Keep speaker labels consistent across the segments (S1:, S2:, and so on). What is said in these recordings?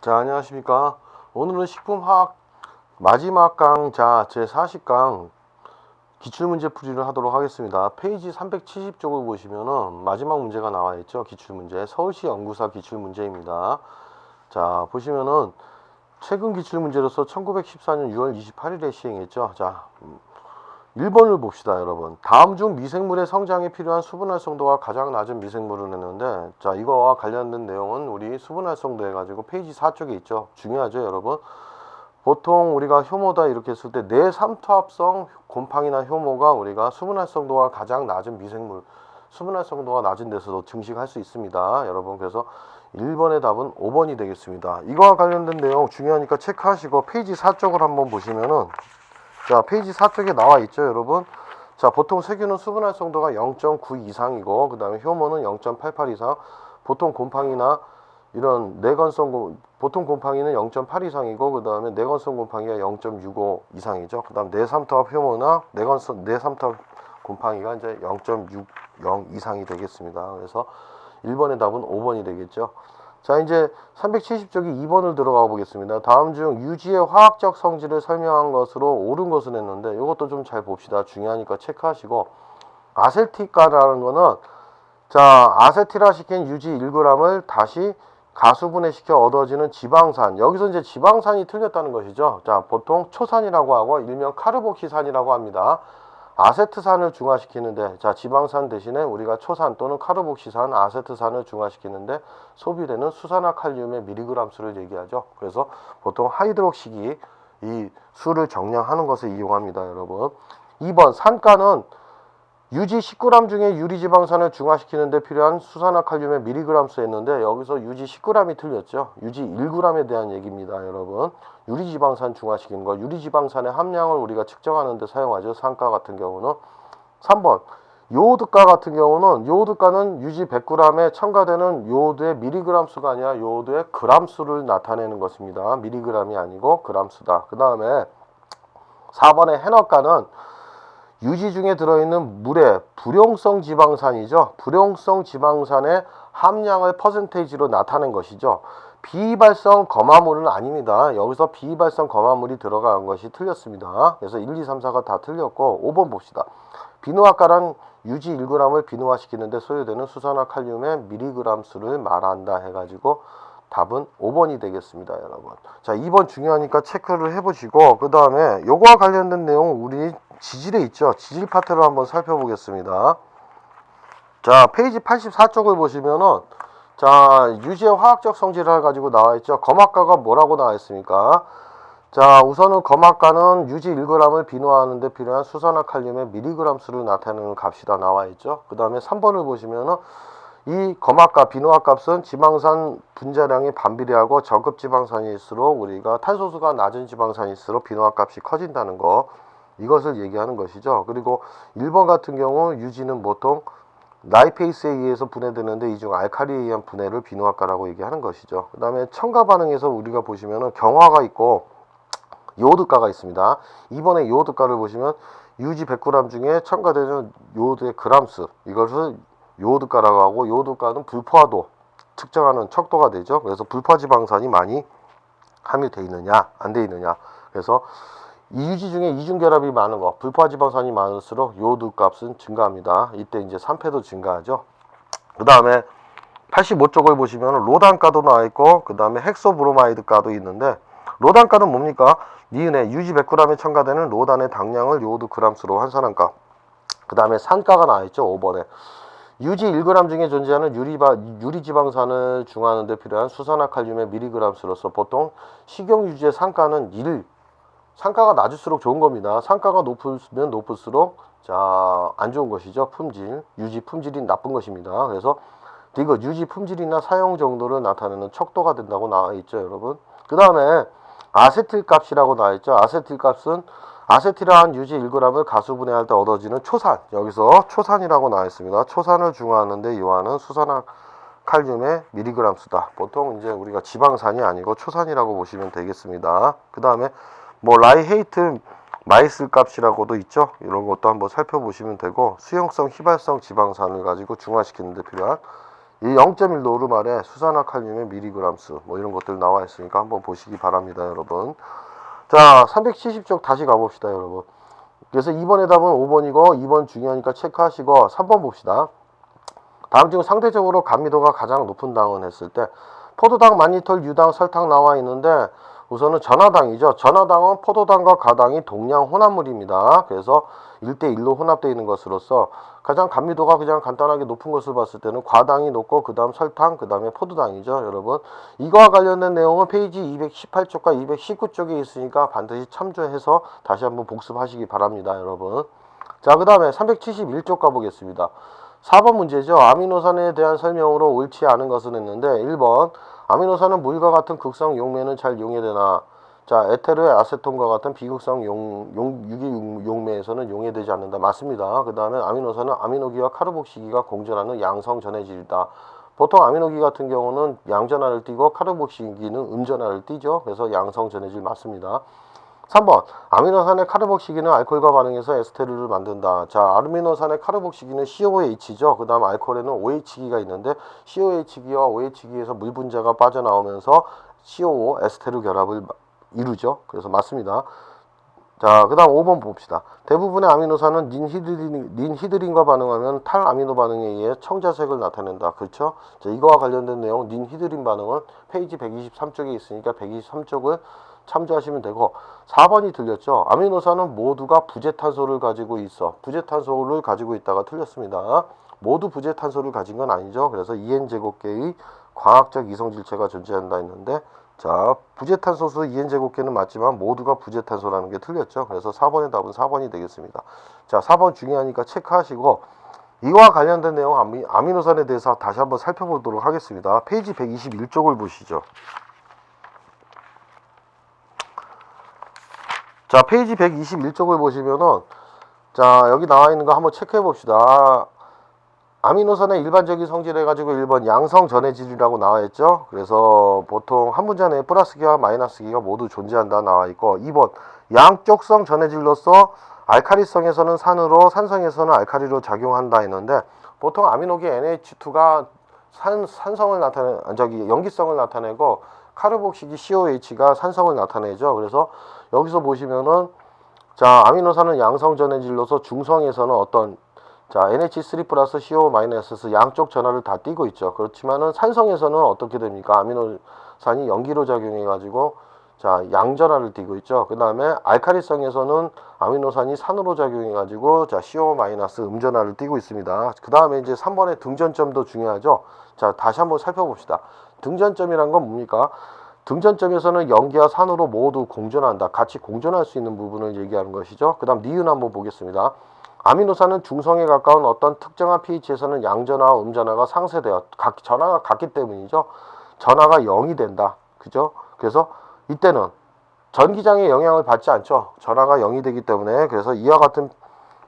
S1: 자, 안녕하십니까. 오늘은 식품화학 마지막 강좌 제40강 기출문제 풀이를 하도록 하겠습니다. 페이지 370쪽을 보시면은 마지막 문제가 나와 있죠. 기출문제. 서울시 연구사 기출문제입니다. 자, 보시면은 최근 기출문제로서 1914년 6월 28일에 시행했죠. 자, 1번을 봅시다, 여러분. 다음 중 미생물의 성장에 필요한 수분 활성도가 가장 낮은 미생물을 했는데, 자, 이거와 관련된 내용은 우리 수분 활성도 해가지고 페이지 4쪽에 있죠. 중요하죠, 여러분. 보통 우리가 효모다 이렇게 했을 때 내삼투압성 곰팡이나 효모가 우리가 수분 활성도가 가장 낮은 미생물, 수분 활성도가 낮은 데서도 증식할 수 있습니다, 여러분. 그래서 1번의 답은 5번이 되겠습니다. 이거와 관련된 내용 중요하니까 체크하시고 페이지 4쪽을 한번 보시면은, 자, 페이지 4쪽에 나와 있죠, 여러분. 자, 보통 세균은 수분 활성도가 0.9 이상이고, 그 다음에 효모는 0.88 이상, 보통 곰팡이나 이런 내건성, 보통 곰팡이는 0.8 이상이고, 그 다음에 내건성 곰팡이가 0.65 이상이죠. 그 다음 내삼투압 효모나 내삼투압 곰팡이가 이제 0.60 이상이 되겠습니다. 그래서 1번의 답은 5번이 되겠죠. 자, 이제 370쪽이 2번을 들어가 보겠습니다. 다음 중 유지의 화학적 성질을 설명한 것으로 옳은 것은 했는데, 이것도 좀 잘 봅시다. 중요하니까 체크하시고, 아세틱가라는 거는, 자, 아세틸화 시킨 유지 1g을 다시 가수분해시켜 얻어지는 지방산. 여기서 이제 지방산이 틀렸다는 것이죠. 자, 보통 초산이라고 하고 일명 카르복시산이라고 합니다. 아세트산을 중화시키는데, 자, 지방산 대신에 우리가 초산 또는 카르복시산, 아세트산을 중화시키는데 소비되는 수산화칼륨의 미리그램 수를 얘기하죠. 그래서 보통 하이드록식이 이 수를 정량하는 것을 이용합니다, 여러분. 2번 산가는 유지 10g 중에 유리지방산을 중화시키는데 필요한 수산화칼륨의 미리그램 수였는데, 여기서 유지 10g이 틀렸죠. 유지 1g에 대한 얘기입니다, 여러분. 유리지방산 중화시키는 거, 유리지방산의 함량을 우리가 측정하는 데 사용하죠. 산가 같은 경우는. 3번 요오드가 같은 경우는, 요오드가는 유지 100g에 첨가되는 요오드의 미리그램 수가 아니라 요오드의 그램 수를 나타내는 것입니다. 미리그램이 아니고 그램 수다. 그 다음에 4번의 해너가는 유지 중에 들어있는 물의 불용성 지방산이죠. 불용성 지방산의 함량을 퍼센테이지로 나타낸 것이죠. 비발성 검화물은 아닙니다. 여기서 비발성 검화물이 들어간 것이 틀렸습니다. 그래서 1, 2, 3, 4가 다 틀렸고, 5번 봅시다. 비누화가란 유지 1g을 비누화시키는데 소요되는 수산화칼륨의 미리그램 수를 말한다 해가지고 답은 5번이 되겠습니다, 여러분. 자, 2번 중요하니까 체크를 해보시고, 그 다음에 요거와 관련된 내용 우리 지질에 있죠. 지질 파트를 한번 살펴보겠습니다. 자, 페이지 84쪽을 보시면은, 자, 유지의 화학적 성질을 가지고 나와 있죠. 검학가가 뭐라고 나와 있습니까? 자, 우선은 검학가는 유지 1g을 비누화하는데 필요한 수산화칼륨의 미리그램 수를 나타내는 값이 다 나와 있죠. 그 다음에 3번을 보시면은 이 검학가 비누화 값은 지방산 분자량이 반비례하고 저급 지방산일수록 우리가 탄소수가 낮은 지방산일수록 비누화 값이 커진다는 거, 이것을 얘기하는 것이죠. 그리고 1번 같은 경우 유지는 보통 라이페이스에 의해서 분해되는데 이 중 알칼리에 의한 분해를 비누화가라고 얘기하는 것이죠. 그 다음에 첨가 반응에서 우리가 보시면은 경화가 있고 요오드가가 있습니다. 이번에 요오드가를 보시면 유지 100g 중에 첨가되는 요오드의 그람수, 이것을 요오드가라고 하고, 요오드가는 불포화도 측정하는 척도가 되죠. 그래서 불포지방산이 많이 함유되어 있느냐 안 되어 있느냐, 그래서 이 유지 중에 이중결합이 많은 거, 불포지방산이 많을수록 요오드 값은 증가합니다. 이때 이제 산패도 증가하죠. 그 다음에 85쪽을 보시면 로단가도 나와 있고, 그 다음에 헥소브로마이드가도 있는데, 로단가는 뭡니까? 니은에 유지 100g에 첨가되는 로단의 당량을 요오드 그람수로 환산한 값. 그 다음에 산가가 나와 있죠. 5번에 유지 1g 중에 존재하는 유리지방산을 중화하는 데 필요한 수산화칼륨의 미리그램 수로서 보통 식용유지의 산가는 1, 산가가 낮을수록 좋은 겁니다. 산가가 높으면 높을수록, 자, 안 좋은 것이죠. 품질, 유지 품질이 나쁜 것입니다. 그래서 이거 유지 품질이나 사용 정도를 나타내는 척도가 된다고 나와 있죠, 여러분. 그 다음에 아세틸 값이라고 나와 있죠. 아세틸 값은 아세틸화한 유지 1g을 가수분해할 때 얻어지는 초산, 여기서 초산이라고 나와 있습니다. 초산을 중화하는데 요하는 수산화칼륨의 미리그램 수다. 보통 이제 우리가 지방산이 아니고 초산이라고 보시면 되겠습니다. 그 다음에 뭐 라이헤이트 마이슬 값이라고도 있죠. 이런 것도 한번 살펴보시면 되고, 수용성 휘발성 지방산을 가지고 중화시키는 데 필요한 이 0.1 노르말에 수산화칼륨의 미리그램수 뭐 이런 것들 나와 있으니까 한번 보시기 바랍니다, 여러분. 자, 370쪽 다시 가봅시다, 여러분. 그래서 2번의 답은 5번이고 2번 중요하니까 체크하시고 3번 봅시다. 다음 중 상대적으로 감미도가 가장 높은 당은 했을 때 포도당, 마니톨, 유당, 설탕 나와 있는데 우선은 전화당이죠. 전화당은 포도당과 가당이 동량 혼합물입니다. 그래서 1대1로 혼합되어 있는 것으로서 가장 감미도가 그냥 간단하게 높은 것을 봤을 때는 과당이 높고 그 다음 설탕, 그 다음에 포도당이죠. 여러분, 이거와 관련된 내용은 페이지 218쪽과 219쪽에 있으니까 반드시 참조해서 다시 한번 복습하시기 바랍니다, 여러분. 자, 그 다음에 371쪽 가보겠습니다. 4번 문제죠. 아미노산에 대한 설명으로 옳지 않은 것은 했는데 1번 아미노산은 물과 같은 극성 용매는 잘 용해되나, 자, 에테르 아세톤과 같은 비극성 유기 용매에서는 용해되지 않는다. 맞습니다. 그 다음에 아미노산은 아미노기와 카르복시기가 공존하는 양성 전해질이다. 보통 아미노기 같은 경우는 양전하를 띠고 카르복시기는 음전하를 띠죠. 그래서 양성 전해질 맞습니다. 3번 아미노산의 카르복시기는 알코올과 반응해서 에스테르를 만든다. 자, 아미노산의 카르복시기는 COH죠. 그 다음 알코올에는 OH기가 있는데 COH기와 OH기에서 물 분자가 빠져나오면서 COO 에스테르 결합을 이루죠. 그래서 맞습니다. 자, 그 다음 5번 봅시다. 대부분의 아미노산은 닌히드린과 반응하면 탈아미노 반응에 의해 청자색을 나타낸다. 그렇죠? 자, 이거와 관련된 내용 닌히드린 반응은 페이지 123쪽에 있으니까 123쪽을 참조하시면 되고, 4번이 틀렸죠. 아미노산은 모두가 부재탄소를 가지고 있어. 부재탄소를 가지고 있다가 틀렸습니다. 모두 부재탄소를 가진 건 아니죠. 그래서 2N제곱계의 과학적 이성질체가 존재한다 했는데, 자, 부재탄소수 2N제곱계는 맞지만 모두가 부재탄소라는 게 틀렸죠. 그래서 4번의 답은 4번이 되겠습니다. 자, 4번 중요하니까 체크하시고, 이와 관련된 내용 아미노산에 대해서 다시 한번 살펴보도록 하겠습니다. 페이지 121쪽을 보시죠. 자, 페이지 121쪽을 보시면은, 자, 여기 나와 있는 거 한번 체크해 봅시다. 아미노산의 일반적인 성질 해가지고 1번 양성 전해질이라고 나와 있죠. 그래서 보통 한 문제 내에 플러스기와 마이너스기가 모두 존재한다 나와 있고, 2번 양쪽성 전해질로서 알카리성에서는 산으로, 산성에서는 알카리로 작용한다 했는데, 보통 아미노기 NH2가 산성을 연기성을 나타내고 카르복시기 COH가 산성을 나타내죠. 그래서 여기서 보시면은, 자, 아미노산은 양성 전해질로서 중성에서는 어떤, 자, NH3 플러스 CO 마이너스 양쪽 전하를 다 띄고 있죠. 그렇지만은 산성에서는 어떻게 됩니까? 아미노산이 연기로 작용해 가지고, 자, 양전하를 띄고 있죠. 그 다음에 알카리성에서는 아미노산이 산으로 작용해 가지고, 자, CO 마이너스 음전하를 띄고 있습니다. 그 다음에 이제 3번의 등전점도 중요하죠. 자, 다시 한번 살펴봅시다. 등전점이란 건 뭡니까? 등전점에서는 연기와 산으로 모두 공존한다. 같이 공존할 수 있는 부분을 얘기하는 것이죠. 그 다음 니은 한번 보겠습니다. 아미노산은 중성에 가까운 어떤 특정한 pH에서는 양전하와 음전하가 상쇄되어 전하가 같기 때문이죠. 전하가 0이 된다. 그죠? 그래서 이때는 전기장의 영향을 받지 않죠. 전하가 0이 되기 때문에. 그래서 이와 같은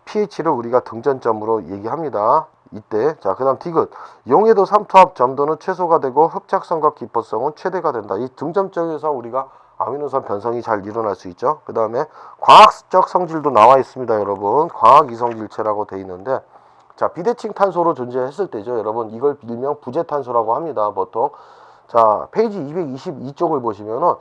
S1: pH를 우리가 등전점으로 얘기합니다. 이때. 자, 그 다음 디귿. 용해도 삼투압 점도는 최소가 되고 흡착성과 기포성은 최대가 된다. 이 등점점에서 우리가 아미노산 변성이 잘 일어날 수 있죠. 그 다음에 과학적 성질도 나와 있습니다, 여러분. 과학 이성질체라고 돼 있는데, 자, 비대칭 탄소로 존재했을 때죠, 여러분. 이걸 일명 부재탄소라고 합니다, 보통. 자, 페이지 222쪽을 보시면은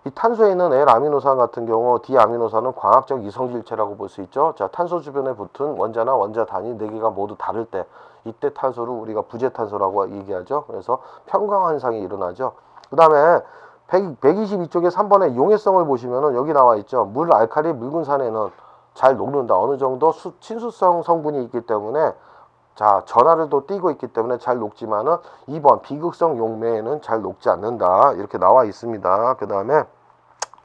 S1: 이 탄소에 있는 L아미노산 같은 경우 D아미노산은 광학적 이성질체라고 볼 수 있죠. 자, 탄소 주변에 붙은 원자나 원자 단위 4개가 모두 다를 때 이때 탄소를 우리가 부재탄소라고 얘기하죠. 그래서 평광환상이 일어나죠. 그 다음에 122쪽에 3번의 용해성을 보시면은 여기 나와 있죠. 물 알칼리 묽은산에는 잘 녹는다. 어느 정도 친수성 성분이 있기 때문에, 자, 전하를 또 띄고 있기 때문에 잘 녹지만은 2번 비극성 용매에는 잘 녹지 않는다. 이렇게 나와 있습니다. 그 다음에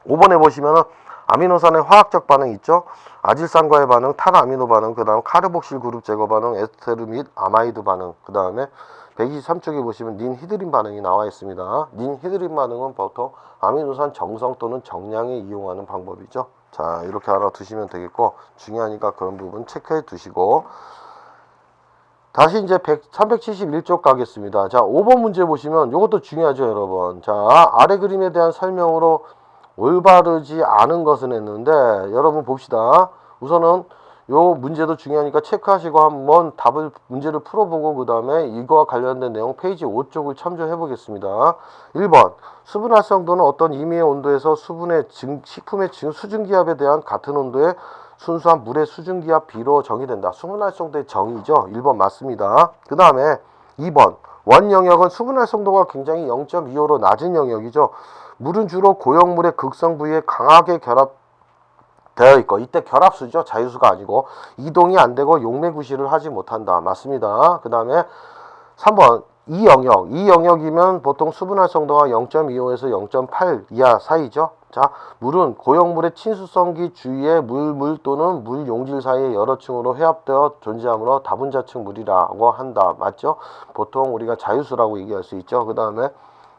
S1: 5번에 보시면은 아미노산의 화학적 반응 있죠. 아질산과의 반응, 탈아미노 반응, 그 다음 카르복실 그룹 제거 반응, 에스테르 및 아마이드 반응, 그 다음에 123쪽에 보시면 닌히드린 반응이 나와 있습니다. 닌히드린 반응은 보통 아미노산 정성 또는 정량에 이용하는 방법이죠. 자, 이렇게 알아두시면 되겠고, 중요하니까 그런 부분 체크해 두시고, 다시 이제 371쪽 가겠습니다. 자, 5번 문제 보시면 이것도 중요하죠, 여러분. 자, 아래 그림에 대한 설명으로 올바르지 않은 것은 했는데, 여러분 봅시다. 우선은 요 문제도 중요하니까 체크하시고 한번 문제를 풀어보고 그 다음에 이거와 관련된 내용 페이지 5쪽을 참조해 보겠습니다. 1번 수분 활성도는 어떤 임의의 온도에서 식품의 수증기압에 대한 같은 온도의 순수한 물의 수증기압 비로 정의된다. 수분 활성도의 정의죠. 1번 맞습니다. 그 다음에 2번 원 영역은 수분 활성도가 굉장히 0.25로 낮은 영역이죠. 물은 주로 고형물의 극성 부위에 강하게 결합되어 있고, 이때 결합수죠. 자유수가 아니고 이동이 안 되고 용매구시를 하지 못한다. 맞습니다. 그 다음에 3번 이 영역이면 보통 수분 활성도가 0.25에서 0.8 이하 사이죠. 자, 물은 고형물의 친수성기 주위에 물 또는 물 용질 사이에 여러 층으로 회합되어 존재하므로 다분자층 물이라고 한다. 맞죠? 보통 우리가 자유수라고 얘기할 수 있죠. 그 다음에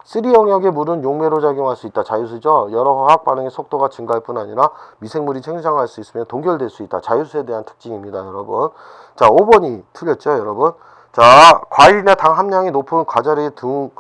S1: 3 영역의 물은 용매로 작용할 수 있다. 자유수죠. 여러 화학 반응의 속도가 증가할 뿐 아니라 미생물이 생장할 수 있으며 동결될 수 있다. 자유수에 대한 특징입니다, 여러분. 자, 5번이 틀렸죠, 여러분. 자, 과일이나 당 함량이 높은 과자류에 등온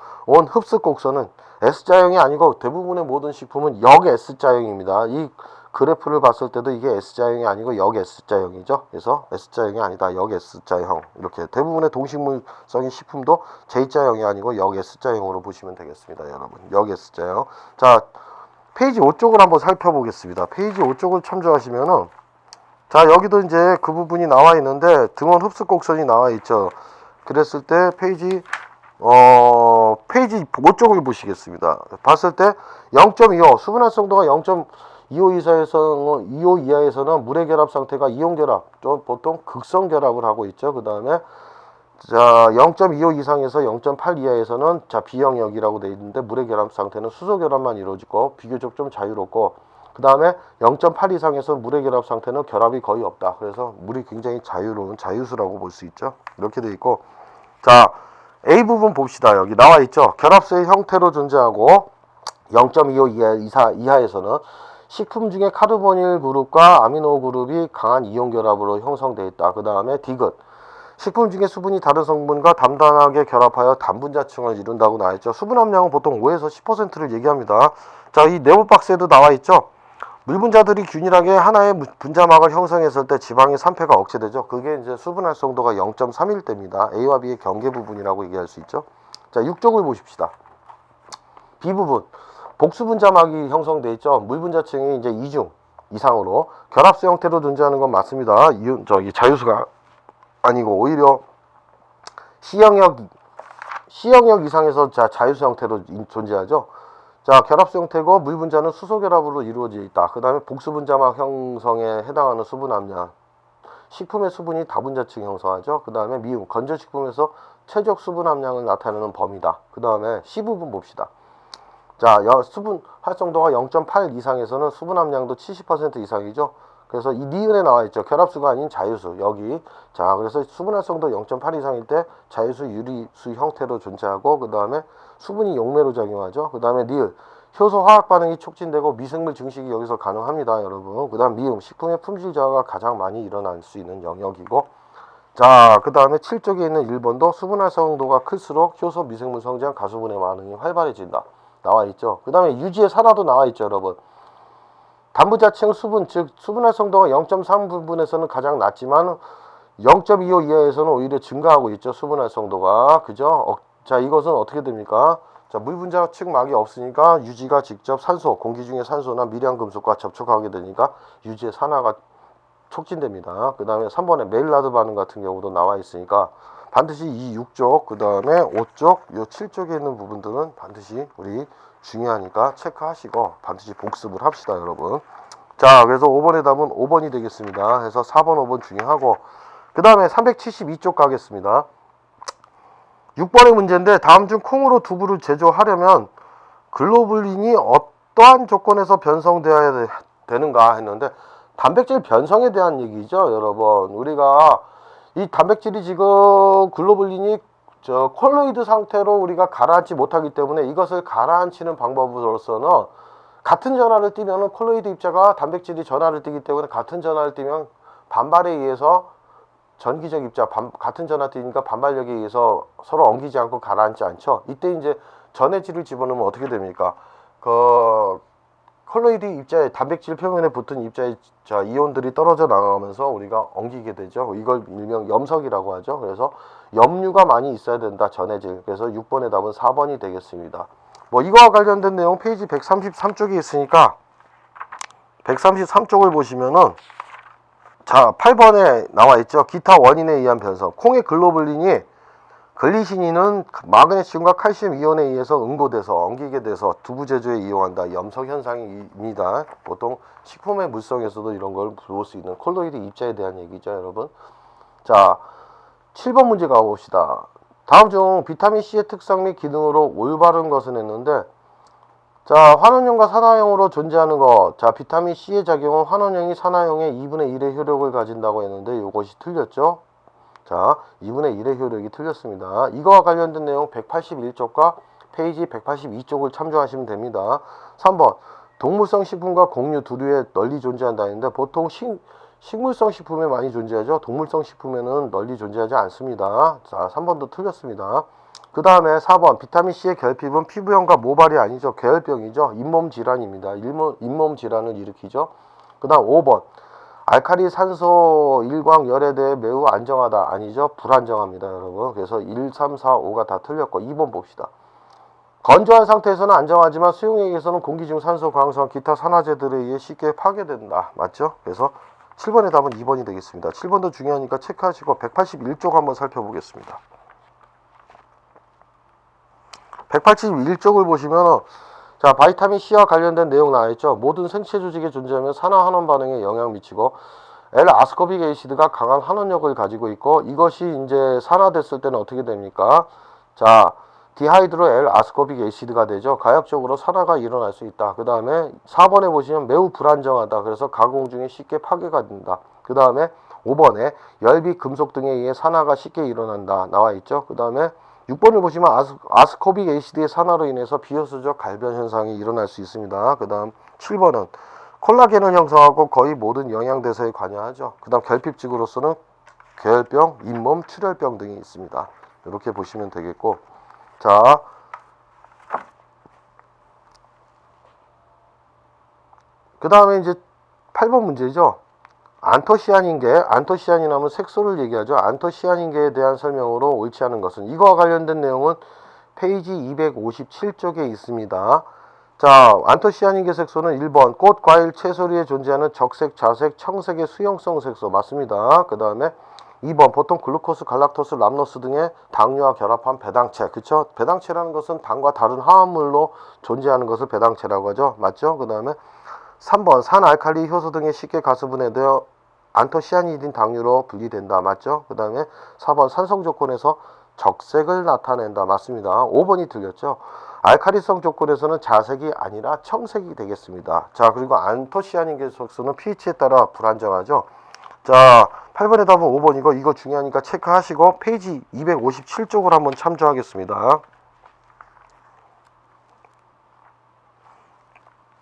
S1: 흡수 곡선은 S자형이 아니고 대부분의 모든 식품은 역 S자형입니다. 이 그래프를 봤을 때도 이게 S자형이 아니고 역 S자형이죠. 그래서 S자형이 아니다. 역 S자형. 이렇게 대부분의 동식물성인 식품도 J자형이 아니고 역 S자형으로 보시면 되겠습니다, 여러분. 역 S자형. 자, 페이지 5쪽을 한번 살펴보겠습니다. 페이지 5쪽을 참조하시면은 자, 여기도 이제 그 부분이 나와 있는데 등원 흡수 곡선이 나와 있죠. 그랬을 때 페이지 5쪽을 보시겠습니다. 봤을 때 0.25 수분 활성도가 0.25 이하에서는 물의 결합 상태가 이온 결합, 보통 극성 결합을 하고 있죠. 그 다음에 자, 0.25 이상에서 0.8 이하에서는 자, 비영역이라고 되어 있는데 물의 결합 상태는 수소 결합만 이루어지고 비교적 좀 자유롭고, 그 다음에 0.8 이상에서 물의 결합 상태는 결합이 거의 없다. 그래서 물이 굉장히 자유로운 자유수라고 볼 수 있죠. 이렇게 되어 있고, 자, A 부분 봅시다. 여기 나와 있죠. 결합수의 형태로 존재하고 0.25 이하에서는 식품 중에 카르보닐 그룹과 아미노 그룹이 강한 이온 결합으로 형성되어 있다. 그 다음에 디귿 식품 중에 수분이 다른 성분과 단단하게 결합하여 단분자층을 이룬다고 나와 있죠. 수분 함량은 보통 5에서 10%를 얘기합니다. 자, 이 네모 박스에도 나와 있죠. 물분자들이 균일하게 하나의 분자막을 형성했을 때 지방의 산패가 억제되죠. 그게 이제 수분 활성도가 0.31대입니다. A와 B의 경계 부분이라고 얘기할 수 있죠. 자, 6쪽을 보십시다. B 부분 복수분자막이 형성되어 있죠. 물분자층이 이제 2중 이상으로 결합수 형태로 존재하는 건 맞습니다. 자유수가 아니고 오히려 C영역 이상에서 자유수 형태로 존재하죠. 자, 결합수 형태고 물분자는 수소 결합으로 이루어져 있다. 그 다음에 복수분자막 형성에 해당하는 수분 함량. 식품의 수분이 다분자층 형성하죠. 그 다음에 미음, 건조식품에서 최적 수분 함량을 나타내는 범위다. 그 다음에 C 부분 봅시다. 자, 수분 활성도가 0.8 이상에서는 수분 함량도 70% 이상이죠. 그래서 이 니은에 나와 있죠. 결합수가 아닌 자유수. 여기. 자, 그래서 수분 활성도 0.8 이상일 때 자유수 유리수 형태로 존재하고, 그 다음에 수분이 용매로 작용하죠. 그 다음에 니을 효소 화학 반응이 촉진되고 미생물 증식이 여기서 가능합니다, 여러분. 그 다음 미음 식품의 품질 저하가 가장 많이 일어날 수 있는 영역이고, 자, 그 다음에 7쪽에 있는 1번도 수분 활성도가 클수록 효소 미생물 성장 가수분해 반응이 활발해진다. 나와 있죠. 그 다음에 유지의 산화도 나와 있죠, 여러분. 단분자층 수분, 즉 수분 활성도가 0.3 부분에서는 가장 낮지만 0.25 이하에서는 오히려 증가하고 있죠. 수분 활성도가. 그죠? 자, 이것은 어떻게 됩니까? 자, 물분자층 막이 없으니까 유지가 직접 산소, 공기 중의 산소나 미량 금속과 접촉하게 되니까 유지의 산화가 촉진됩니다. 그 다음에 3번에 메일라드 반응 같은 경우도 나와 있으니까 반드시 이 6쪽, 그 다음에 5쪽, 요 7쪽에 있는 부분들은 반드시 우리 중요하니까 체크하시고 반드시 복습을 합시다, 여러분. 자, 그래서 5번의 답은 5번이 되겠습니다. 그래서 4번, 5번 중요하고, 그 다음에 372쪽 가겠습니다. 6번의 문제인데 다음 중 콩으로 두부를 제조하려면 글로불린이 어떠한 조건에서 변성되어야 되는가 했는데, 단백질 변성에 대한 얘기죠, 여러분. 우리가 이 단백질이 지금 글로불린이 콜로이드 상태로 우리가 가라앉지 못하기 때문에 이것을 가라앉히는 방법으로서는 같은 전하를 띠면 콜로이드 입자가 단백질이 전하를 띠기 때문에 같은 전하를 띠면 반발에 의해서 전기적 입자 같은 전하 띠니까 반발력에 의해서 서로 엉키지 않고 가라앉지 않죠. 이때 이제 전해질을 집어넣으면 어떻게 됩니까? 콜로이드 입자에 단백질 표면에 붙은 입자의 자 이온들이 떨어져 나가면서 우리가 엉키게 되죠. 이걸 일명 염석이라고 하죠. 그래서 염류가 많이 있어야 된다. 전해질. 그래서 6번의 답은 4번이 되겠습니다. 뭐 이거와 관련된 내용 페이지 133쪽에 있으니까 133쪽을 보시면은 자 8번에 나와 있죠. 기타 원인에 의한 변성. 콩의 글로불린이 글리시닌은 마그네슘과 칼슘 이온에 의해서 응고돼서 엉키게 돼서 두부 제조에 이용한다. 염석 현상입니다. 보통 식품의 물성에서도 이런 걸 볼 수 있는 콜로이드 입자에 대한 얘기죠, 여러분. 자, 7번 문제 가봅시다. 다음 중 비타민 C의 특성 및 기능으로 올바른 것은 했는데 자, 환원형과 산화형으로 존재하는 것. 자, 비타민 C의 작용은 환원형이 산화형의 2분의 1의 효력을 가진다고 했는데 이것이 틀렸죠. 자, 2분의 1의 효력이 틀렸습니다. 이거와 관련된 내용 181쪽과 페이지 182쪽을 참조하시면 됩니다. 3번 동물성 식품과 곡류, 두류에 널리 존재한다 했는데 보통 식물성 식품에 많이 존재하죠. 동물성 식품에는 널리 존재하지 않습니다. 자, 3번도 틀렸습니다. 그 다음에 4번 비타민C의 결핍은 피부염과 모발이 아니죠. 계열병이죠. 잇몸 질환입니다. 잇몸 질환을 일으키죠. 그 다음 5번 알칼리 산소 일광 열에 대해 매우 안정하다. 아니죠. 불안정합니다, 여러분. 그래서 1, 3, 4, 5가 다 틀렸고 2번 봅시다. 건조한 상태에서는 안정하지만 수용액에서는 공기 중 산소, 광선, 기타 산화제들에 의해 쉽게 파괴된다. 맞죠? 그래서 7번의 답은 2번이 되겠습니다. 7번도 중요하니까 체크하시고 181쪽 한번 살펴보겠습니다. 181쪽을 보시면 자, 바이타민 C와 관련된 내용 나와있죠. 모든 생체 조직에 존재하면 산화 환원 반응에 영향을 미치고 L-아스코빅 애시드가 강한 환원력을 가지고 있고 이것이 이제 산화됐을 때는 어떻게 됩니까? 자, 디하이드로 L-아스코빅 애시드가 되죠. 가역적으로 산화가 일어날 수 있다. 그 다음에 4번에 보시면 매우 불안정하다. 그래서 가공 중에 쉽게 파괴가 된다. 그 다음에 5번에 열비, 금속 등에 의해 산화가 쉽게 일어난다. 나와 있죠. 그 다음에 6번을 보시면 아스코빅 애시드의 산화로 인해서 비효소적 갈변 현상이 일어날 수 있습니다. 그 다음 7번은 콜라겐을 형성하고 거의 모든 영양대사에 관여하죠. 그 다음 결핍증으로서는 계열병, 잇몸, 출혈병 등이 있습니다. 이렇게 보시면 되겠고 자, 그 다음에 이제 8번 문제죠. 안토시아닌계 하면 색소를 얘기하죠. 안토시아닌계에 대한 설명으로 옳지 않은 것은 이거와 관련된 내용은 페이지 257쪽에 있습니다. 자, 안토시아닌계 색소는 1번 꽃, 과일, 채소류에 존재하는 적색, 자색, 청색의 수용성 색소 맞습니다. 그 다음에 2번 보통 글루코스, 갈락토스, 람노스 등의 당류와 결합한 배당체. 그쵸? 배당체라는 것은 당과 다른 화합물로 존재하는 것을 배당체라고 하죠. 맞죠? 그 다음에 3번 산알칼리 효소 등에 쉽게 가수분해되어 안토시아니딘 당류로 분리된다. 맞죠? 그 다음에 4번 산성 조건에서 적색을 나타낸다. 맞습니다. 5번이 틀렸죠. 알칼리성 조건에서는 자색이 아니라 청색이 되겠습니다. 자, 그리고 안토시아닌계 색소는 pH에 따라 불안정하죠. 자, 8번의 답은 5번이고 이거 중요하니까 체크하시고 페이지 257쪽을 한번 참조하겠습니다.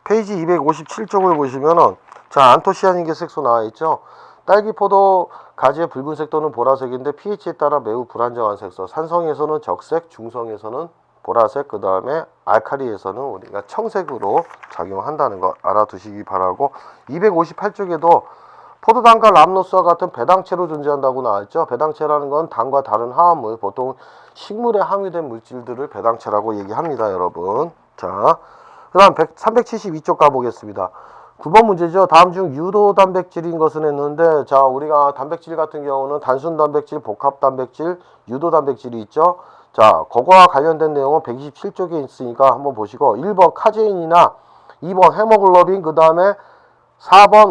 S1: 페이지 257쪽을 보시면은 자, 안토시아닌계 색소 나와 있죠. 딸기, 포도, 가지의 붉은색 또는 보라색인데 pH에 따라 매우 불안정한 색소. 산성에서는 적색, 중성에서는 보라색, 그 다음에 알칼리에서는 우리가 청색으로 작용한다는 거 알아두시기 바라고 258쪽에도 포도당과 람노스와 같은 배당체로 존재한다고 나와있죠. 배당체라는 건 당과 다른 화합물, 보통 식물에 함유된 물질들을 배당체라고 얘기합니다, 여러분. 자, 그 다음 372쪽 가보겠습니다. 9번 문제죠. 다음 중 유도 단백질인 것은 했는데 자, 우리가 단백질 같은 경우는 단순 단백질, 복합 단백질, 유도 단백질이 있죠. 자, 그거와 관련된 내용은 127쪽에 있으니까 한번 보시고 1번 카제인이나 2번 헤모글로빈, 그 다음에 4번,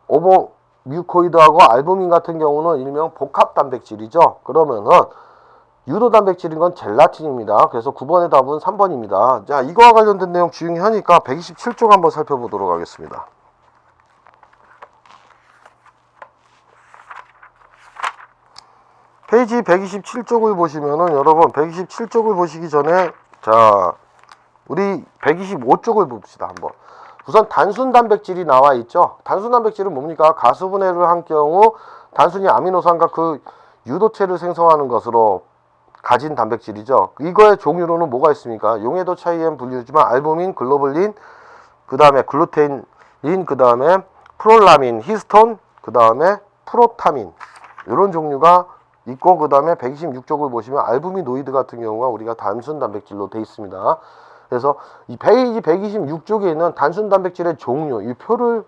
S1: 5번 뮤코이드하고 알부민 같은 경우는 일명 복합 단백질이죠. 그러면은 유도 단백질인 건 젤라틴입니다. 그래서 9번의 답은 3번입니다. 자, 이거와 관련된 내용 중요하니까 127쪽 한번 살펴보도록 하겠습니다. 페이지 127쪽을 보시면은 여러분 127쪽을 보시기 전에 자, 우리 125쪽을 봅시다. 한번. 우선 단순 단백질이 나와 있죠. 단순 단백질은 뭡니까? 가수분해를 한 경우 단순히 아미노산과 그 유도체를 생성하는 것으로 가진 단백질이죠. 이거의 종류로는 뭐가 있습니까? 용해도 차이엔 분류지만 알부민, 글로불린, 그 다음에 글루테인, 그 다음에 프롤라민, 히스톤, 그 다음에 프로타민 이런 종류가 있고, 그 다음에 126쪽을 보시면 알부미노이드 같은 경우가 우리가 단순 단백질로 되어 있습니다. 그래서 이 페이지 126쪽에 있는 단순 단백질의 종류, 이 표의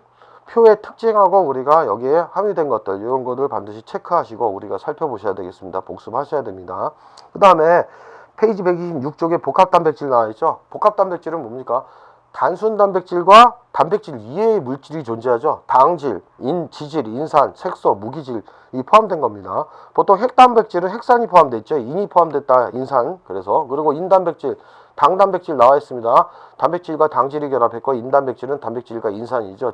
S1: 특징하고 우리가 여기에 함유된 것들, 이런 것들 반드시 체크하시고 우리가 살펴보셔야 되겠습니다. 복습하셔야 됩니다. 그 다음에 페이지 126쪽에 복합 단백질 나와 있죠. 복합 단백질은 뭡니까? 단순 단백질과 단백질 이외의 물질이 존재하죠. 당질, 지질, 인산, 색소, 무기질 이 포함된 겁니다. 보통 핵단백질은 핵산이 포함되어 있죠. 인이 포함됐다, 인산. 그리고 인단백질, 당단백질 나와 있습니다. 단백질과 당질이 결합했고, 인단백질은 단백질과 인산이죠.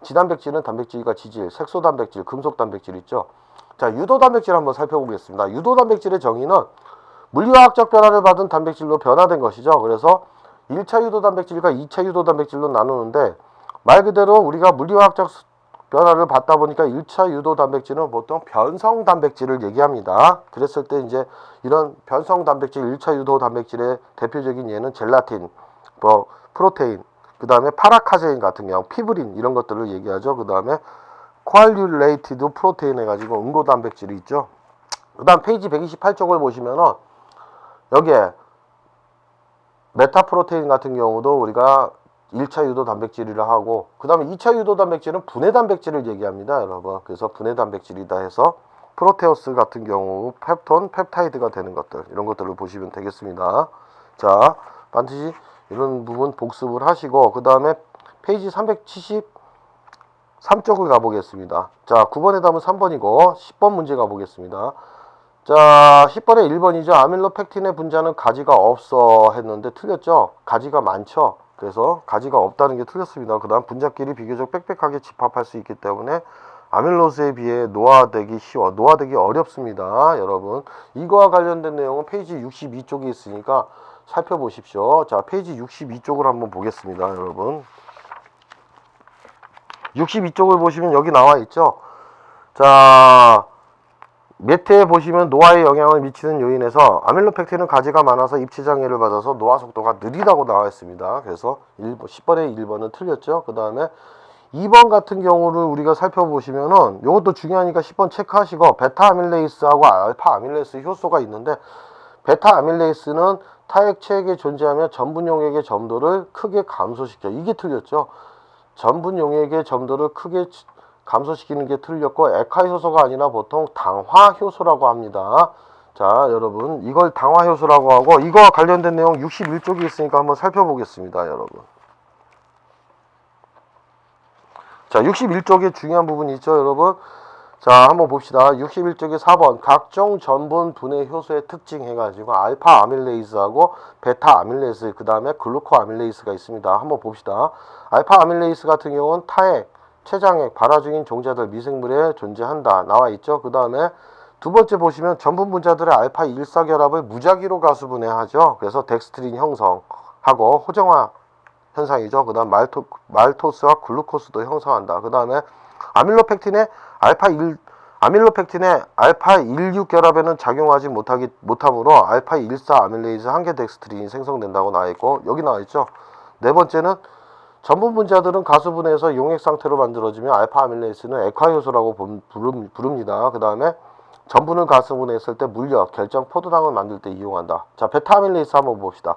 S1: 지단백질은 단백질과 지질, 색소단백질, 금속단백질 있죠. 자, 유도단백질 한번 살펴보겠습니다. 유도단백질의 정의는 물리화학적 변화를 받은 단백질로 변화된 것이죠. 그래서 1차 유도단백질과 2차 유도단백질로 나누는데, 말 그대로 우리가 물리화학적 변화를 받다 보니까 1차 유도단백질은 보통 변성단백질을 얘기합니다. 그랬을 때 이제 이런 변성단백질, 1차 유도단백질의 대표적인 예는 젤라틴, 프로테인, 그 다음에 파라카제인 같은 경우, 피브린 이런 것들을 얘기하죠. 그 다음에 코알듈레이티드 프로테인 해가지고 응고단백질이 있죠. 그 다음 페이지 128쪽을 보시면은 여기에 메타프로테인 같은 경우도 우리가 1차 유도 단백질이라 하고, 그 다음에 2차 유도 단백질은 분해 단백질을 얘기합니다, 여러분. 그래서 분해 단백질이다 해서 프로테오스 같은 경우 펩톤, 펩타이드가 되는 것들, 이런 것들을 보시면 되겠습니다. 자, 반드시 이런 부분 복습을 하시고, 그 다음에 페이지 373쪽을 가보겠습니다. 자, 9번의 답은 3번이고 10번 문제 가보겠습니다. 자, 10번에 1번이죠. 아밀로펙틴의 분자는 가지가 없어 했는데 틀렸죠. 가지가 많죠. 그래서 가지가 없다는 게 틀렸습니다. 그 다음 분자끼리 비교적 빽빽하게 집합할 수 있기 때문에 아밀로스에 비해 노화되기 어렵습니다. 여러분, 이거와 관련된 내용은 페이지 62쪽에 있으니까 살펴보십시오. 자, 페이지 62쪽을 한번 보겠습니다, 여러분. 62쪽을 보시면 여기 나와 있죠. 자, 밑에 보시면 노화에 영향을 미치는 요인에서 아밀로펙틴은 가지가 많아서 입체장애를 받아서 노화 속도가 느리다고 나와 있습니다. 그래서 10번에 1번은 틀렸죠. 그 다음에 2번 같은 경우를 우리가 살펴보시면은 이것도 중요하니까 10번 체크하시고, 베타 아밀레이스하고 알파 아밀레이스 효소가 있는데, 베타 아밀레이스는 타액체액에 존재하며 전분 용액의 점도를 크게 감소시켜. 이게 틀렸죠. 전분 용액의 점도를 크게 감소시키는 게 틀렸고, 액화 효소가 아니라 보통 당화 효소라고 합니다. 자, 여러분, 이걸 당화 효소라고 하고, 이거와 관련된 내용 61쪽이 있으니까 한번 살펴보겠습니다, 여러분. 자, 61쪽에 중요한 부분이 있죠, 여러분. 자, 한번 봅시다. 61쪽에 4번 각종 전분 분해 효소의 특징 해가지고 알파 아밀레이스하고 베타 아밀레이스, 그 다음에 글루코 아밀레이스가 있습니다. 한번 봅시다. 알파 아밀레이스 같은 경우는 타액, 췌장액, 발화 중인 종자들, 미생물에 존재한다 나와 있죠. 그 다음에 두 번째 보시면 전분 분자들의 알파 1사 결합을 무작위로 가수분해하죠. 그래서 덱스트린 형성하고 호정화 현상이죠. 그 다음 말토스와 글루코스도 형성한다. 그 다음에 아밀로펙틴의 알파 16 결합에는 작용하지 못하므로 알파 14 아밀레이즈 한계 덱스트린이 생성된다고 나와 있고, 여기 나와 있죠. 네 번째는 전분 분자들은 가수분해해서 용액 상태로 만들어지며 알파 아밀레이스는 액화 효소라고 부릅니다. 그 다음에 전분을 가수분해했을 때 물력, 결정, 포도당을 만들 때 이용한다. 자, 베타 아밀레이스 한번 봅시다.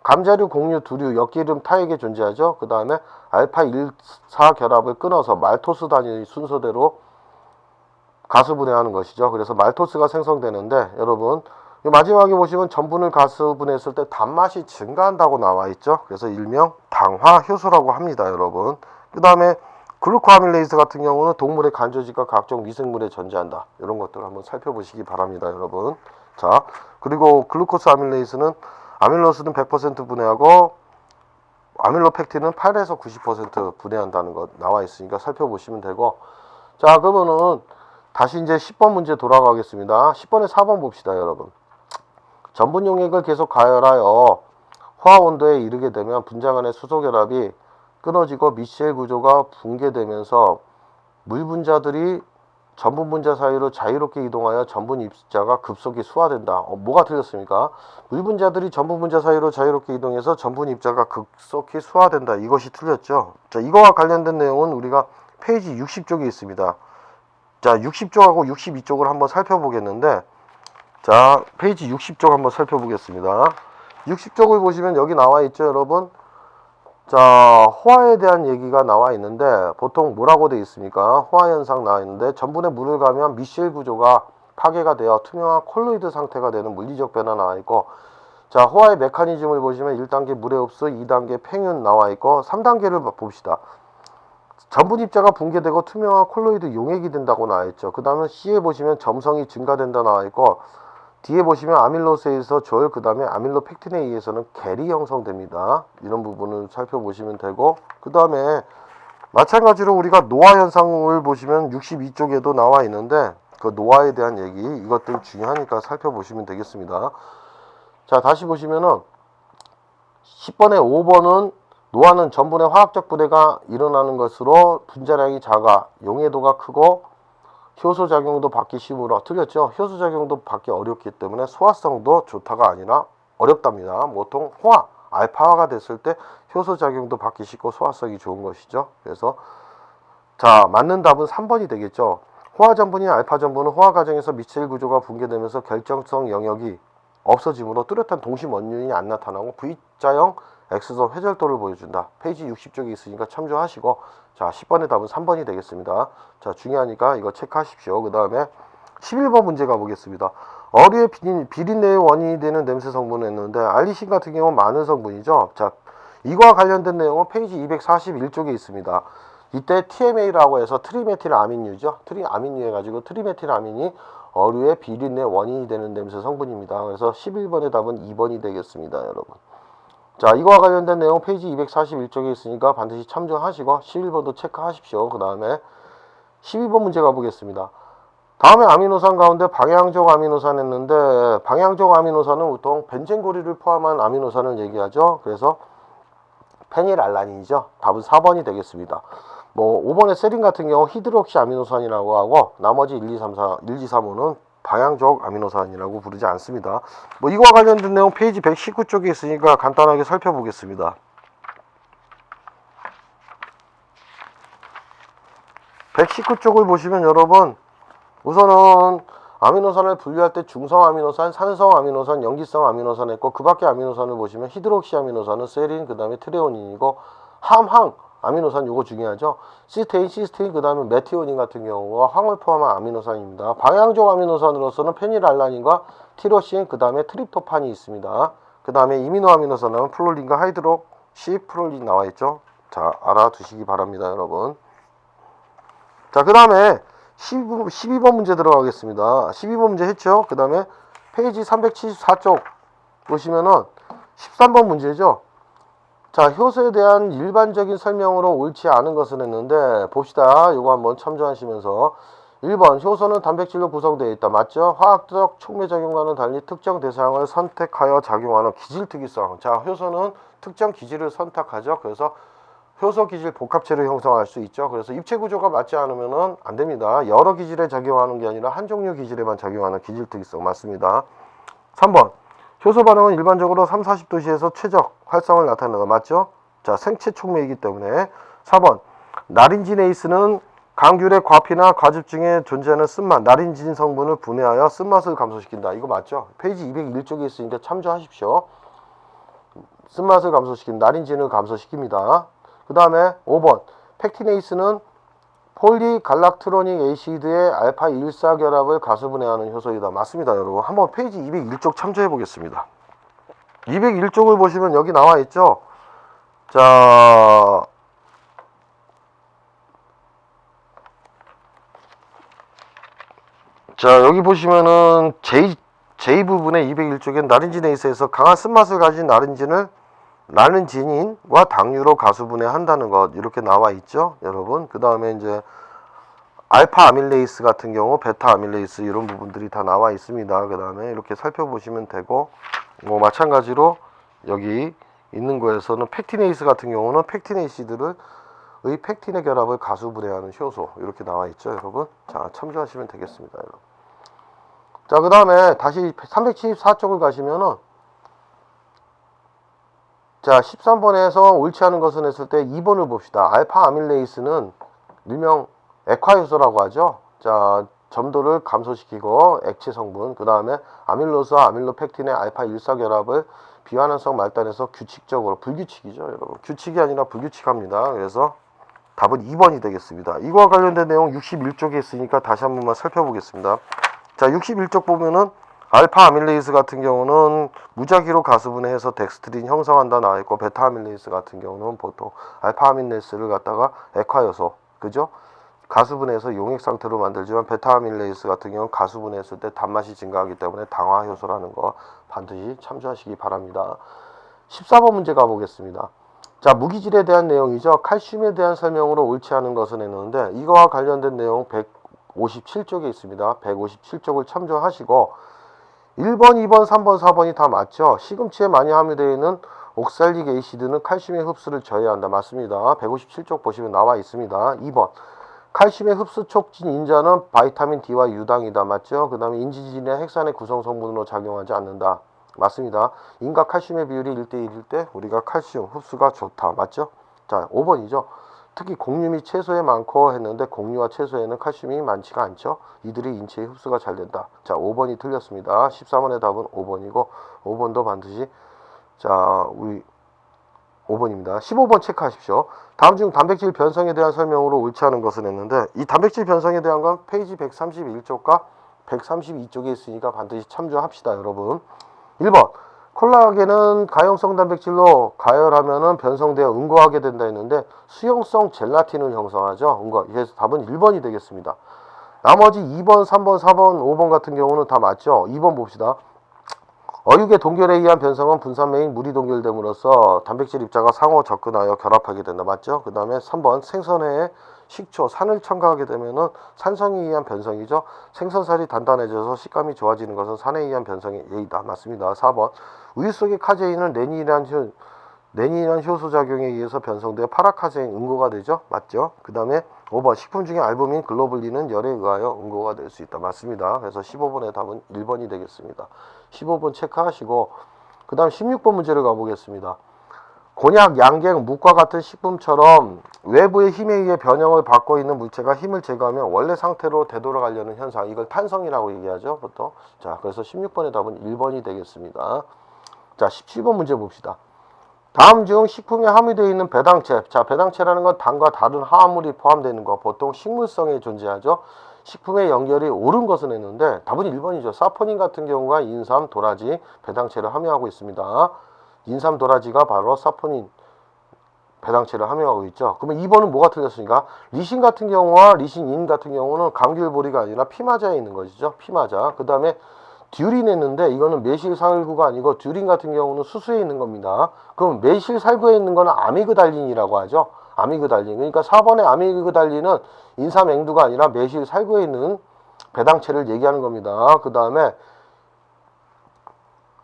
S1: 감자류, 곡류, 두류, 엿기름, 타액에 존재하죠. 그 다음에 알파 1사 결합을 끊어서 말토스 단위 순서대로 가수분해하는 것이죠. 그래서 말토스가 생성되는데, 여러분, 마지막에 보시면 전분을 가수분해했을 때 단맛이 증가한다고 나와 있죠. 그래서 일명 당화 효소라고 합니다, 여러분. 그 다음에 글루코아밀레이스 같은 경우는 동물의 간조직과 각종 미생물에 존재한다. 이런 것들을 한번 살펴보시기 바랍니다, 여러분. 자, 그리고 글루코스 아밀레이스는 아밀로스는 100% 분해하고 아밀로펙틴은 8에서 90% 분해한다는 것 나와 있으니까 살펴보시면 되고, 자, 그러면은 다시 이제 10번 문제 돌아가겠습니다. 10번에 4번 봅시다, 여러분. 전분 용액을 계속 가열하여 호화 온도에 이르게 되면 분자 간의 수소 결합이 끊어지고 미셸 구조가 붕괴되면서 물 분자들이 전분 분자 사이로 자유롭게 이동하여 전분 입자가 급속히 수화된다. 뭐가 틀렸습니까? 물 분자들이 전분 분자 사이로 자유롭게 이동해서 전분 입자가 급속히 수화된다. 이것이 틀렸죠. 자, 이거와 관련된 내용은 우리가 페이지 60쪽에 있습니다. 자, 60쪽하고 62쪽을 한번 살펴보겠는데, 자, 페이지 60쪽 한번 살펴보겠습니다. 60쪽을 보시면 여기 나와 있죠, 여러분. 자, 호화에 대한 얘기가 나와 있는데 보통 뭐라고 되어 있습니까? 호화 현상 나와 있는데 전분에 물을 가면 미셸 구조가 파괴가 되어 투명한 콜로이드 상태가 되는 물리적 변화 나와 있고, 자, 호화의 메커니즘을 보시면 1단계 물의 흡수, 2단계 팽윤 나와 있고, 3단계를 봅시다. 전분 입자가 붕괴되고 투명한 콜로이드 용액이 된다고 나와 있죠. 그 다음에 C에 보시면 점성이 증가된다 나와 있고, D에 보시면 아밀로스에서 졸, 그 다음에 아밀로펙틴에 의해서는 겔이 형성됩니다. 이런 부분을 살펴보시면 되고, 그 다음에 마찬가지로 우리가 노화 현상을 보시면 62쪽에도 나와 있는데, 그 노화에 대한 얘기, 이것들 중요하니까 살펴보시면 되겠습니다. 자, 다시 보시면은 10번에 5번은 노화는 전분의 화학적 분해가 일어나는 것으로 분자량이 작아 용해도가 크고 효소작용도 받기 쉬우므로, 틀렸죠? 효소작용도 받기 어렵기 때문에 소화성도 좋다가 아니라 어렵답니다. 보통 호화, 알파화가 됐을 때 효소작용도 받기 쉽고 소화성이 좋은 것이죠. 그래서 자, 맞는 답은 3번이 되겠죠. 호화 전분이 알파 전분은 호화 과정에서 미칠 구조가 붕괴되면서 결정성 영역이 없어지므로 뚜렷한 동심 원륜이 안 나타나고 V자형 X선 회절도를 보여준다. 페이지 60쪽에 있으니까 참조하시고, 자, 10번의 답은 3번이 되겠습니다. 자, 중요하니까 이거 체크하십시오. 그 다음에 11번 문제 가보겠습니다. 어류의 비린내의 원인이 되는 냄새 성분을 했는데 알리신 같은 경우는 많은 성분이죠. 자, 이거와 관련된 내용은 페이지 241쪽에 있습니다. 이때 TMA라고 해서 트리메틸아민유죠. 트리아민유 해가지고 트리메틸아민이 어류의 비린내 원인이 되는 냄새 성분입니다. 그래서 11번의 답은 2번이 되겠습니다, 여러분. 자, 이거와 관련된 내용 페이지 241쪽에 있으니까 반드시 참조하시고 11번도 체크하십시오. 그 다음에 12번 문제 가보겠습니다. 다음에 아미노산 가운데 방향적 아미노산 했는데, 방향적 아미노산은 보통 벤젠고리를 포함한 아미노산을 얘기하죠. 그래서 페닐알라닌이죠. 답은 4번이 되겠습니다. 뭐 5번의 세린 같은 경우 히드록시 아미노산이라고 하고, 나머지 1, 2, 3, 5는 방향적 아미노산이라고 부르지 않습니다. 뭐 이거와 관련된 내용 페이지 119쪽에 있으니까 간단하게 살펴보겠습니다. 119쪽을 보시면 여러분, 우선은 아미노산을 분류할 때 중성 아미노산, 산성 아미노산, 염기성 아미노산 했고, 그 밖에 아미노산을 보시면 히드록시 아미노산은 세린, 그 다음에 트레오닌이고, 함 아미노산 요거 중요하죠. 시스테인, 그 다음에 메티오닌 같은 경우가 황을 포함한 아미노산입니다. 방향적 아미노산으로서는 페닐알라닌과 티로신, 그 다음에 트립토판이 있습니다. 그 다음에 이미노 아미노산은 플로린과 하이드록시 프롤린 나와 있죠. 자, 알아두시기 바랍니다, 여러분. 자, 그 다음에 12번 문제 들어가겠습니다. 12번 문제 했죠. 그 다음에 페이지 374쪽 보시면은 13번 문제죠. 자, 효소에 대한 일반적인 설명으로 옳지 않은 것을 했는데, 봅시다. 이거 한번 참조하시면서. 1번, 효소는 단백질로 구성되어 있다. 맞죠? 화학적 촉매작용과는 달리 특정 대상을 선택하여 작용하는 기질특이성. 자, 효소는 특정 기질을 선택하죠. 그래서 효소 기질 복합체를 형성할 수 있죠. 그래서 입체 구조가 맞지 않으면 안 됩니다. 여러 기질에 작용하는 게 아니라 한 종류 기질에만 작용하는 기질특이성 맞습니다. 3번, 효소 반응은 일반적으로 3, 40도씨에서 최적 활성을 나타낸다. 맞죠? 자, 생체 촉매이기 때문에. 4번, 나린지네이스는 강귤의 과피나 과즙 중에 존재하는 쓴맛, 나린진 성분을 분해하여 쓴맛을 감소시킨다. 이거 맞죠? 페이지 201쪽에 있으니까 참조하십시오. 쓴맛을 감소시킨 나린진을 감소시킵니다. 그 다음에 5번, 펙티네이스는 폴리갈락트로닉 에이시드의 알파 1사결합을 가수분해하는 효소이다. 맞습니다, 여러분. 한번 페이지 201쪽 참조해 보겠습니다. 201쪽을 보시면 여기 나와 있죠. 자, 여기 보시면은 J 부분의 201쪽엔 나린지네이스에서 강한 쓴맛을 가진 나른지닌과 당류로 가수분해한다는 것 이렇게 나와 있죠, 여러분. 그 다음에 이제 알파 아밀레이스 같은 경우, 베타 아밀레이스 이런 부분들이 다 나와 있습니다. 그 다음에 이렇게 살펴보시면 되고, 뭐 마찬가지로 여기 있는 거에서는 펙티네이스 같은 경우는 펙티네이시드를 펙틴의 결합을 가수분해하는 효소 이렇게 나와 있죠, 여러분. 자, 참조하시면 되겠습니다, 여러분. 자, 그 다음에 다시 374쪽을 가시면은 자, 13번에서 옳지 않은 것은 했을 때 2번을 봅시다. 알파 아밀레이스는 일명 액화효소라고 하죠. 자, 점도를 감소시키고 액체 성분, 그 다음에 아밀로스와 아밀로펙틴의 알파 일사결합을 비환원성 말단에서 규칙적으로, 불규칙이죠, 여러분. 규칙이 아니라 불규칙합니다. 그래서 답은 2번이 되겠습니다. 이거와 관련된 내용 61쪽에 있으니까 다시 한 번만 살펴보겠습니다. 자, 61쪽 보면은 알파 아밀레이스 같은 경우는 무작위로 가수분해해서 덱스트린 형성한다 나와 있고, 베타 아밀레이스 같은 경우는 보통 알파 아밀레이스를 갖다가 액화효소, 그죠? 가수분해해서 용액 상태로 만들지만 베타 아밀레이스 같은 경우는 가수분해했을 때 단맛이 증가하기 때문에 당화효소라는 거 반드시 참조하시기 바랍니다. 14번 문제 가보겠습니다. 자, 무기질에 대한 내용이죠. 칼슘에 대한 설명으로 옳지 않은 것은 했는데, 이거와 관련된 내용 157쪽에 있습니다. 157쪽을 참조하시고 1번, 2번, 3번, 4번이 다 맞죠. 시금치에 많이 함유되어 있는 옥살릭 에이시드는 칼슘의 흡수를 저해한다. 맞습니다. 157쪽 보시면 나와 있습니다. 2번, 칼슘의 흡수 촉진 인자는 바이타민 D와 유당이다. 맞죠? 그 다음에 인지질이나 핵산의 구성 성분으로 작용하지 않는다. 맞습니다. 인과 칼슘의 비율이 1대1일 때 우리가 칼슘 흡수가 좋다. 맞죠? 자, 5번이죠. 특히 곡류 및 채소에 많고 했는데 곡류와 채소에는 칼슘이 많지가 않죠. 이들이 인체에 흡수가 잘 된다. 자, 5번이 틀렸습니다. 13번의 답은 5번이고 5번도 반드시, 자, 우리 5번입니다. 15번 체크하십시오. 다음 중 단백질 변성에 대한 설명으로 옳지 않은 것은 했는데, 이 단백질 변성에 대한 건 페이지 131쪽과 132쪽에 있으니까 반드시 참조합시다, 여러분. 1번, 콜라겐은 가용성 단백질로 가열하면은 변성되어 응고하게 된다 했는데 수용성 젤라틴을 형성하죠. 응고. 그래서 답은 1번이 되겠습니다. 나머지 2번, 3번, 4번, 5번 같은 경우는 다 맞죠. 2번 봅시다. 어육의 동결에 의한 변성은 분산매인 물이 동결됨으로써 단백질 입자가 상호 접근하여 결합하게 된다. 맞죠? 그 다음에 3번, 생선회에 식초, 산을 첨가하게 되면은 산성에 의한 변성이죠. 생선살이 단단해져서 식감이 좋아지는 것은 산에 의한 변성의 예이다. 맞습니다. 4번, 우유 속의 카제인은 레닌이란 효소 작용에 의해서 변성되어 파라카제인 응고가 되죠. 맞죠? 그 다음에 5번, 식품 중에 알부민, 글로불린은 열에 의하여 응고가 될 수 있다. 맞습니다. 그래서 15번의 답은 1번이 되겠습니다. 15번 체크하시고 그 다음 16번 문제를 가보겠습니다. 곤약, 양갱, 묵과 같은 식품처럼 외부의 힘에 의해 변형을 받고 있는 물체가 힘을 제거하면 원래 상태로 되돌아가려는 현상, 이걸 탄성이라고 얘기하죠, 보통. 자, 그래서 16번의 답은 1번이 되겠습니다. 자, 17번 문제 봅시다. 다음 중 식품에 함유되어 있는 배당체. 자, 배당체라는 건 당과 다른 화합물이 포함되는 거, 보통 식물성에 존재하죠. 식품의 연결이 옳은 것은 했는데 답은 1번이죠. 사포닌 같은 경우가 인삼, 도라지, 배당체를 함유하고 있습니다. 인삼, 도라지가 바로 사포닌, 배당체를 함유하고 있죠. 그러면 2번은 뭐가 틀렸습니까? 리신 같은 경우와 리신인 같은 경우는 감귤보리가 아니라 피마자에 있는 것이죠. 피마자. 그 다음에 듀린 했는데 이거는 메실살구가 아니고 듀린 같은 경우는 수수에 있는 겁니다. 그럼 메실살구에 있는 거는 아미그달린이라고 하죠. 아미그달린. 그러니까 4번의 아미그달린은 인삼앵두가 아니라 메실살구에 있는 배당체를 얘기하는 겁니다. 그 다음에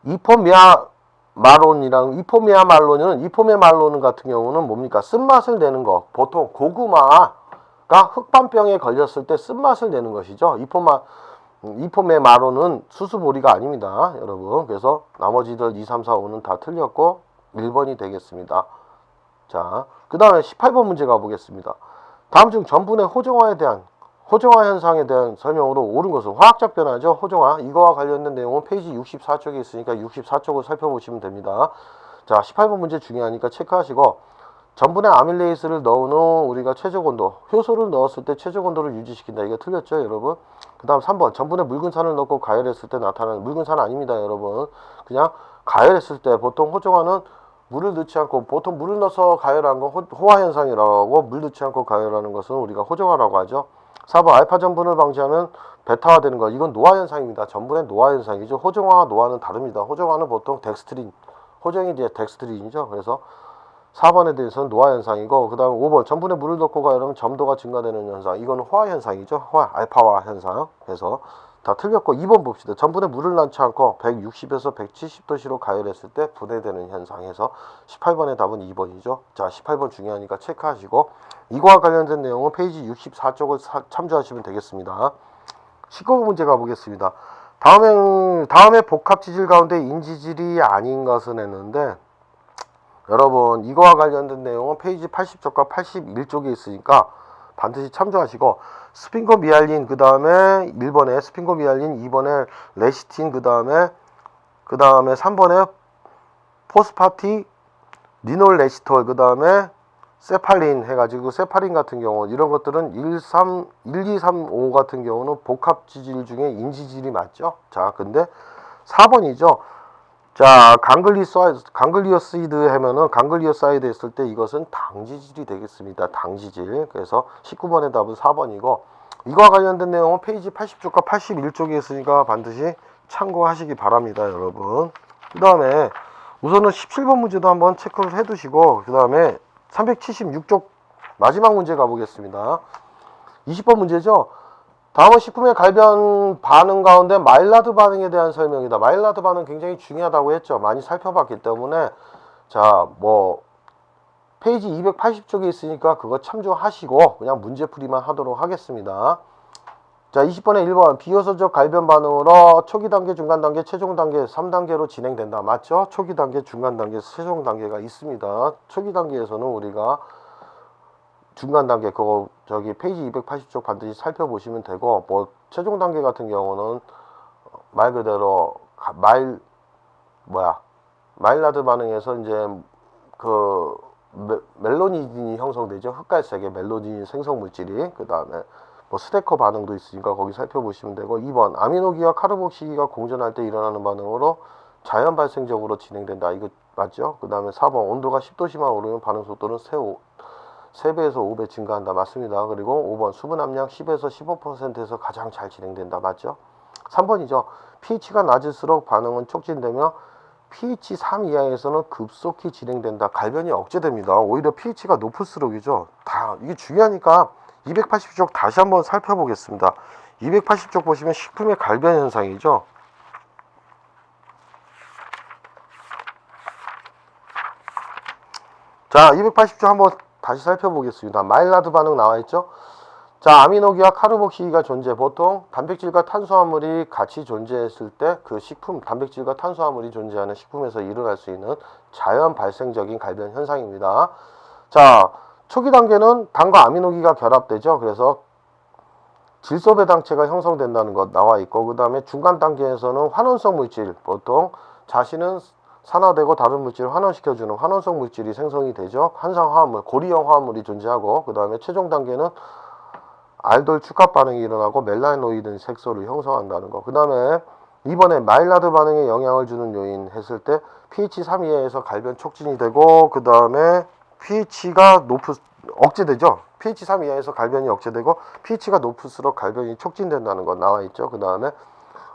S1: 이포메말론은 같은 경우는 뭡니까? 쓴맛을 내는 거. 보통 고구마가 흑반병에 걸렸을 때 쓴맛을 내는 것이죠. 이포메말론은 수수보리가 아닙니다, 여러분. 그래서 나머지들 2, 3, 4, 5는 다 틀렸고 1번이 되겠습니다. 자, 그 다음에 18번 문제 가보겠습니다. 다음 중 전분의 호정화 현상에 대한 설명으로 옳은 것은 화학적 변화죠. 호정화. 이거와 관련된 내용은 페이지 64쪽에 있으니까 64쪽을 살펴보시면 됩니다. 자, 18번 문제 중요하니까 체크하시고 전분에 아밀레이스를 넣은 후 우리가 최적 온도, 효소를 넣었을 때 최적 온도를 유지시킨다. 이거 틀렸죠, 여러분? 그 다음 3번, 전분에 붉은 산을 넣고 가열했을 때 나타나는, 묽은 산 아닙니다, 여러분. 그냥 가열했을 때 보통 호정화는 물을 넣지 않고, 보통 물을 넣어서 가열하는 건 호화 현상이라고 하고, 물 넣지 않고 가열하는 것은 우리가 호정화라고 하죠. 4번, 알파 전분을 방지하는 베타화되는 것, 이건 노화 현상입니다. 전분의 노화 현상이죠. 호정화와 노화는 다릅니다. 호정화는 보통 덱스트린, 호정이 이제 덱스트린이죠. 그래서 4번에 대해서는 노화 현상이고, 그 다음 5번, 전분에 물을 넣고 가열하면 점도가 증가되는 현상, 이거는 호화 현상이죠. 호화, 알파화 현상. 그래서 다 틀렸고 2번 봅시다. 전분에 물을 넣지 않고 160에서 170도씨로 가열했을 때 분해되는 현상에서 18번의 답은 2번이죠. 자, 18번 중요하니까 체크하시고 이거와 관련된 내용은 페이지 64쪽을 참조하시면 되겠습니다. 19번 문제 가보겠습니다. 다음에 복합 지질 가운데 인지질이 아닌 것은 했는데 여러분 이거와 관련된 내용은 페이지 80쪽과 81쪽에 있으니까 반드시 참조하시고 스핑거 미알린 그 다음에 1번에 스핑거 미알린 2번에 레시틴 그 다음에 3번에 포스파티 리놀 레시톨 그 다음에 세팔린 해가지고 세팔린 같은 경우 이런 것들은 1, 2, 3, 5 같은 경우는 복합 지질 중에 인지질이 맞죠. 자 근데 4번이죠. 자, 강글리오시드 하면은 강글리오사이드 했을 때 이것은 당지질이 되겠습니다. 당지질. 그래서 19번의 답은 4번이고 이거와 관련된 내용은 페이지 80쪽과 81쪽에 있으니까 반드시 참고하시기 바랍니다, 여러분. 그 다음에 우선은 17번 문제도 한번 체크를 해두시고 그 다음에 376쪽 마지막 문제 가보겠습니다. 20번 문제죠. 다음은 식품의 갈변 반응 가운데 마일라드 반응에 대한 설명이다. 마일라드 반응 굉장히 중요하다고 했죠. 많이 살펴봤기 때문에 자, 뭐 페이지 280쪽에 있으니까 그거 참조하시고 그냥 문제풀이만 하도록 하겠습니다. 자, 20번에 1번 비효소적 갈변 반응으로 초기 단계, 중간 단계, 최종 단계 3단계로 진행된다. 맞죠? 초기 단계, 중간 단계, 최종 단계가 있습니다. 초기 단계에서는 우리가 중간 단계 그거 저기 페이지 280쪽 반드시 살펴보시면 되고 뭐 최종 단계 같은 경우는 말 그대로 마일라드 반응에서 이제 그 멜로니딘이 형성되죠. 흑갈색의 멜로니딘 생성 물질이 그 다음에 뭐 스테커 반응도 있으니까 거기 살펴보시면 되고 2번 아미노기와 카르복시기가 공존할 때 일어나는 반응으로 자연 발생적으로 진행된다. 이거 맞죠? 그 다음에 4번 온도가 10도씨만 오르면 반응 속도는 3배에서 5배 증가한다. 맞습니다. 그리고 5번 수분 함량 10에서 15%에서 가장 잘 진행된다. 맞죠? 3번이죠. pH가 낮을수록 반응은 촉진되며 pH 3 이하에서는 급속히 진행된다. 갈변이 억제됩니다. 오히려 pH가 높을수록이죠. 다 이게 중요하니까 280쪽 다시 한번 살펴보겠습니다. 280쪽 보시면 식품의 갈변 현상이죠. 자, 280쪽 한번 다시 살펴보겠습니다. 마일라드 반응 나와있죠. 자, 아미노기와 카르복시기가 존재. 보통 단백질과 탄수화물이 같이 존재했을 때 그 식품, 단백질과 탄수화물이 존재하는 식품에서 일어날 수 있는 자연 발생적인 갈변 현상입니다. 자, 초기 단계는 당과 아미노기가 결합되죠. 그래서 질소배당체가 형성된다는 것 나와 있고 그 다음에 중간 단계에서는 환원성 물질, 보통 자신은 산화되고 다른 물질을 환원시켜주는 환원성 물질이 생성이 되죠. 환상화합물, 고리형 화합물이 존재하고 그 다음에 최종 단계는 알돌 축합 반응이 일어나고 멜라노이드 색소를 형성한다는 거. 그 다음에 이번에 마일라드 반응에 영향을 주는 요인 했을 때 pH 3 이하에서 갈변 촉진이 되고 그 다음에 pH가 억제되죠. pH 3 이하에서 갈변이 억제되고 pH가 높을수록 갈변이 촉진된다는 거 나와 있죠. 그 다음에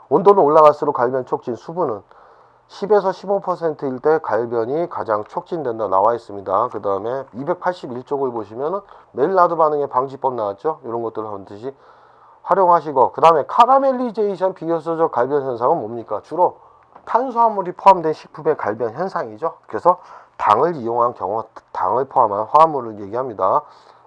S1: 온도는 올라갈수록 갈변 촉진, 수분은 10에서 15%일 때 갈변이 가장 촉진된다 나와 있습니다. 그 다음에 281쪽을 보시면은 메일라드 반응의 방지법 나왔죠. 이런 것들을 반드시 활용하시고 그 다음에 카라멜리제이션 비효소적 갈변 현상은 뭡니까? 주로 탄수화물이 포함된 식품의 갈변 현상이죠. 그래서 당을 이용한 경우 당을 포함한 화합물을 얘기합니다.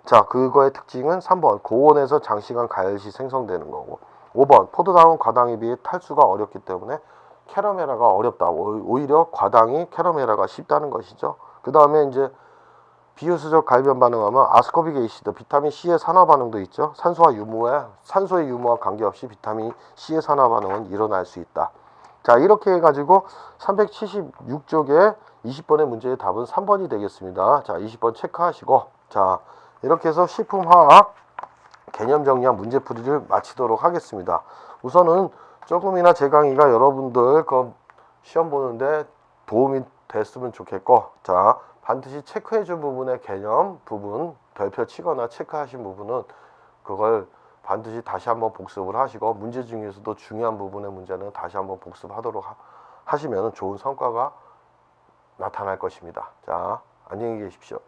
S1: 자, 그거의 특징은 3번 고온에서 장시간 가열 시 생성되는 거고 5번 포도당은 과당에 비해 탈수가 어렵기 때문에 캐러멜화가 어렵다. 오히려 과당이 캐러멜화가 쉽다는 것이죠. 그 다음에 이제 비효소적 갈변 반응하면 아스코빅 애시드, 비타민 C의 산화 반응도 있죠. 산소의 유무와 관계없이 비타민 C의 산화 반응은 일어날 수 있다. 자, 이렇게 해가지고 376쪽에 20번의 문제의 답은 3번이 되겠습니다. 자, 20번 체크하시고 자, 이렇게 해서 식품화학 개념 정리와 문제풀이를 마치도록 하겠습니다. 우선은 조금이나 제 강의가 여러분들 그 시험 보는데 도움이 됐으면 좋겠고 자, 반드시 체크해 준 부분의 개념 부분 별표 치거나 체크하신 부분은 그걸 반드시 다시 한번 복습을 하시고 문제 중에서도 중요한 부분의 문제는 다시 한번 복습하도록 하시면 좋은 성과가 나타날 것입니다. 자, 안녕히 계십시오.